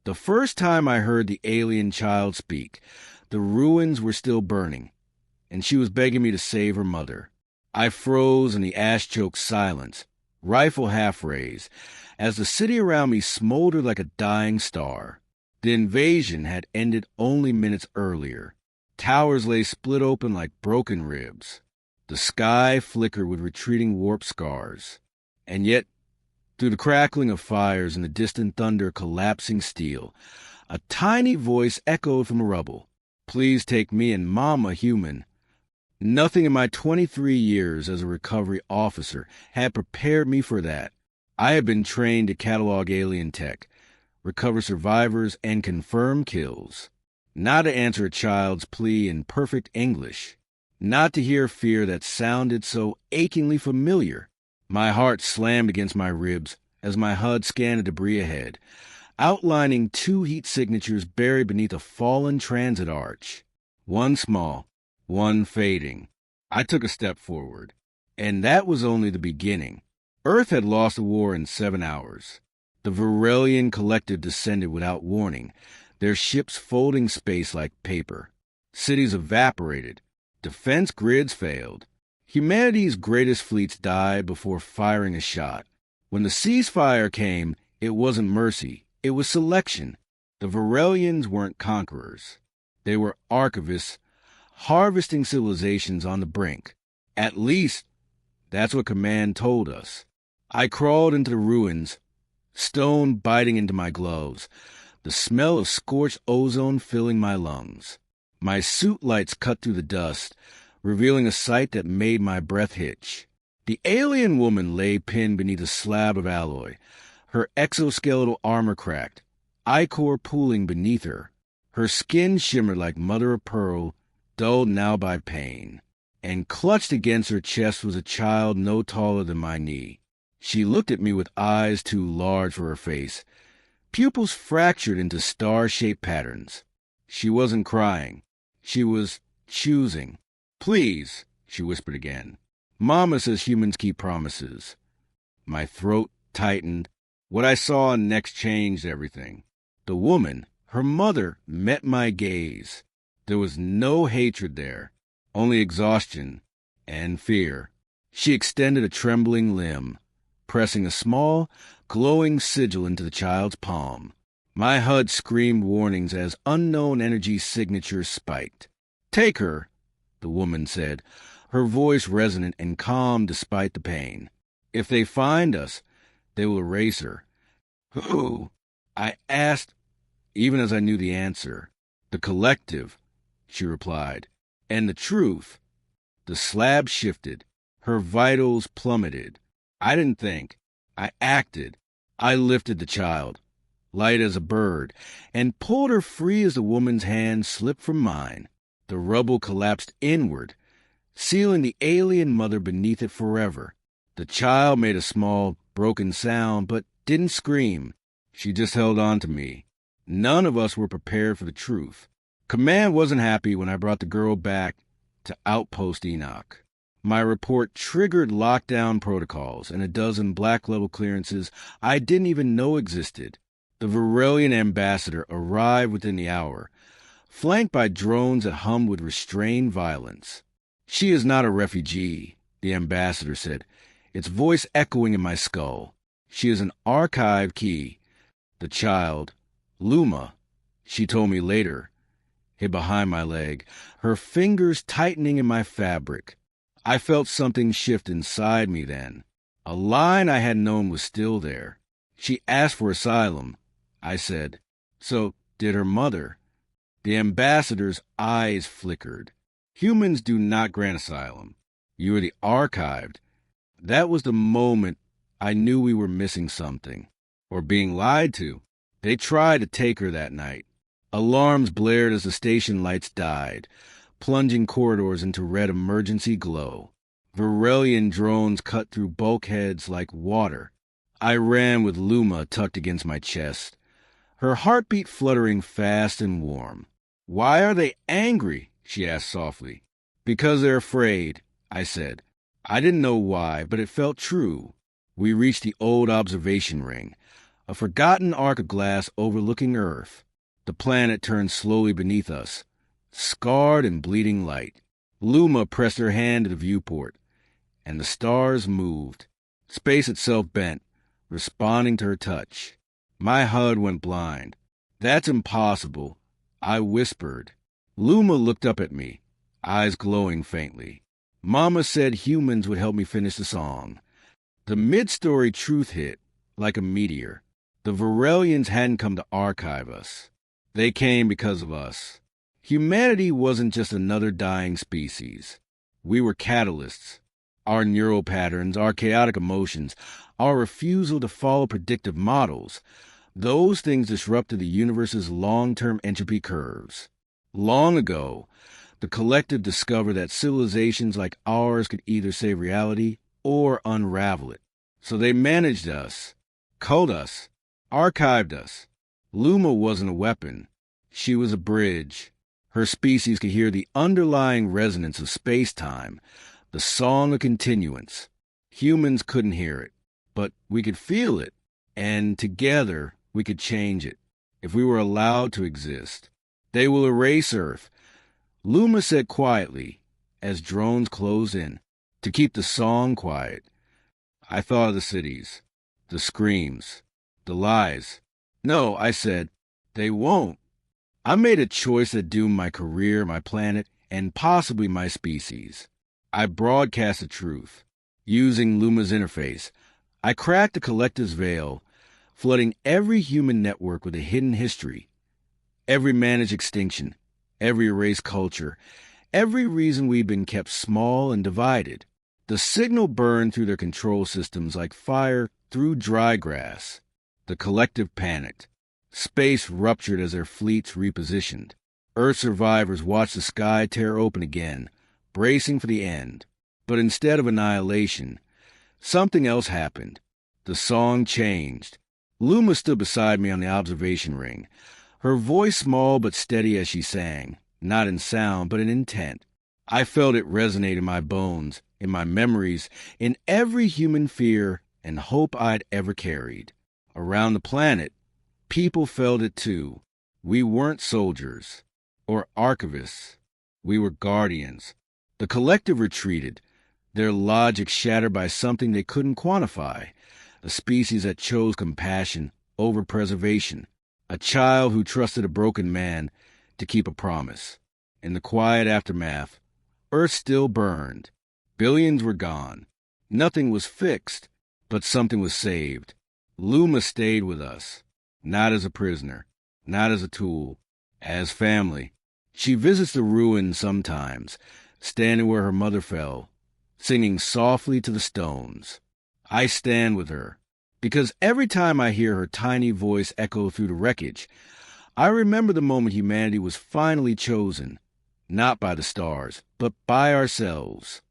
The first time I heard the alien child speak, the ruins were still burning, and she was begging me to save her mother. I froze in the ash-choked silence, rifle half-raised, as the city around me smoldered like a dying star. The invasion had ended only minutes earlier. Towers lay split open like broken ribs. The sky flickered with retreating warp scars. And yet, through the crackling of fires and the distant thunder of collapsing steel, a tiny voice echoed from the rubble. Please take me and Mama human. Nothing in my 23 years as a recovery officer had prepared me for that. I had been trained to catalog alien tech, recover survivors, and confirm kills. Not to answer a child's plea in perfect English. Not to hear fear that sounded so achingly familiar. My heart slammed against my ribs as my HUD scanned the debris ahead, outlining 2 heat signatures buried beneath a fallen transit arch. One small, one fading. I took a step forward, and that was only the beginning. Earth had lost the war in 7 hours. The Virellian Collective descended without warning, their ships folding space like paper. Cities evaporated. Defense grids failed. Humanity's greatest fleets died before firing a shot. When the ceasefire came, it wasn't mercy, it was selection. The Virellians weren't conquerors. They were archivists, harvesting civilizations on the brink. At least, that's what Command told us. I crawled into the ruins, stone biting into my gloves, the smell of scorched ozone filling my lungs. My suit lights cut through the dust, revealing a sight that made my breath hitch. The alien woman lay pinned beneath a slab of alloy, her exoskeletal armor cracked, ichor pooling beneath her. Her skin shimmered like mother of pearl, dulled now by pain. And clutched against her chest was a child no taller than my knee. She looked at me with eyes too large for her face, pupils fractured into star-shaped patterns. She wasn't crying. She was choosing. Please, she whispered again. Mama says humans keep promises. My throat tightened. What I saw next changed everything. The woman, her mother, met my gaze. There was no hatred there, only exhaustion and fear. She extended a trembling limb, pressing a small, glowing sigil into the child's palm. My HUD screamed warnings as unknown energy signatures spiked. Take her, the woman said, her voice resonant and calm despite the pain. If they find us, they will erase her. Who? I asked, even as I knew the answer. The Collective, she replied. And the truth. The slab shifted. Her vitals plummeted. I didn't think. I acted. I lifted the child, light as a bird, and pulled her free as the woman's hand slipped from mine. The rubble collapsed inward, sealing the alien mother beneath it forever. The child made a small, broken sound, but didn't scream. She just held on to me. None of us were prepared for the truth. Command wasn't happy when I brought the girl back to Outpost Enoch. My report triggered lockdown protocols and a dozen black-level clearances I didn't even know existed. The Virellian ambassador arrived within the hour, flanked by drones that hummed with restrained violence. She is not a refugee, the ambassador said, its voice echoing in my skull. She is an archive key. The child, Luma, she told me later, hid behind my leg, her fingers tightening in my fabric. I felt something shift inside me then. A line I had known was still there. She asked for asylum, I said. So did her mother. The ambassador's eyes flickered. Humans do not grant asylum. You are the archived. That was the moment I knew we were missing something, or being lied to. They tried to take her that night. Alarms blared as the station lights died, plunging corridors into red emergency glow. Virellian drones cut through bulkheads like water. I ran with Luma tucked against my chest, her heartbeat fluttering fast and warm. Why are they angry? She asked softly. Because they're afraid, I said. I didn't know why, but it felt true. We reached the old observation ring, a forgotten arc of glass overlooking Earth. The planet turned slowly beneath us, scarred and bleeding light. Luma pressed her hand to the viewport, and the stars moved. Space itself bent, responding to her touch. My HUD went blind. "That's impossible," I whispered. Luma looked up at me, eyes glowing faintly. "Mama said humans would help me finish the song." The mid-story truth hit, like a meteor. The Virellians hadn't come to archive us. They came because of us. Humanity wasn't just another dying species. We were catalysts. Our neural patterns, our chaotic emotions, our refusal to follow predictive models, those things disrupted the universe's long-term entropy curves. Long ago, the collective discovered that civilizations like ours could either save reality or unravel it. So they managed us, culled us, archived us. Luma wasn't a weapon. She was a bridge. Her species could hear the underlying resonance of space-time, the Song of Continuance. Humans couldn't hear it, but we could feel it, and together we could change it, if we were allowed to exist. "They will erase Earth," Luma said quietly, as drones closed in, "to keep the song quiet." I thought of the cities, the screams, the lies. "No," I said, "they won't." I made a choice that doomed my career, my planet, and possibly my species. I broadcast the truth. Using Luma's interface, I cracked the collective's veil, flooding every human network with a hidden history, every managed extinction, every erased culture, every reason we've been kept small and divided. The signal burned through their control systems like fire through dry grass. The collective panicked. Space ruptured as their fleets repositioned. Earth survivors watched the sky tear open again, bracing for the end. But instead of annihilation, something else happened. The song changed. Luma stood beside me on the observation ring, her voice small but steady as she sang, not in sound but in intent. I felt it resonate in my bones, in my memories, in every human fear and hope I'd ever carried. Around the planet, people felt it too. We weren't soldiers or archivists. We were guardians. The collective retreated, their logic shattered by something they couldn't quantify, a species that chose compassion over preservation, a child who trusted a broken man to keep a promise. In the quiet aftermath, Earth still burned. Billions were gone. Nothing was fixed, but something was saved. Luma stayed with us, not as a prisoner, not as a tool, as family. She visits the ruins sometimes, standing where her mother fell, singing softly to the stones. I stand with her, because every time I hear her tiny voice echo through the wreckage, I remember the moment humanity was finally chosen, not by the stars, but by ourselves.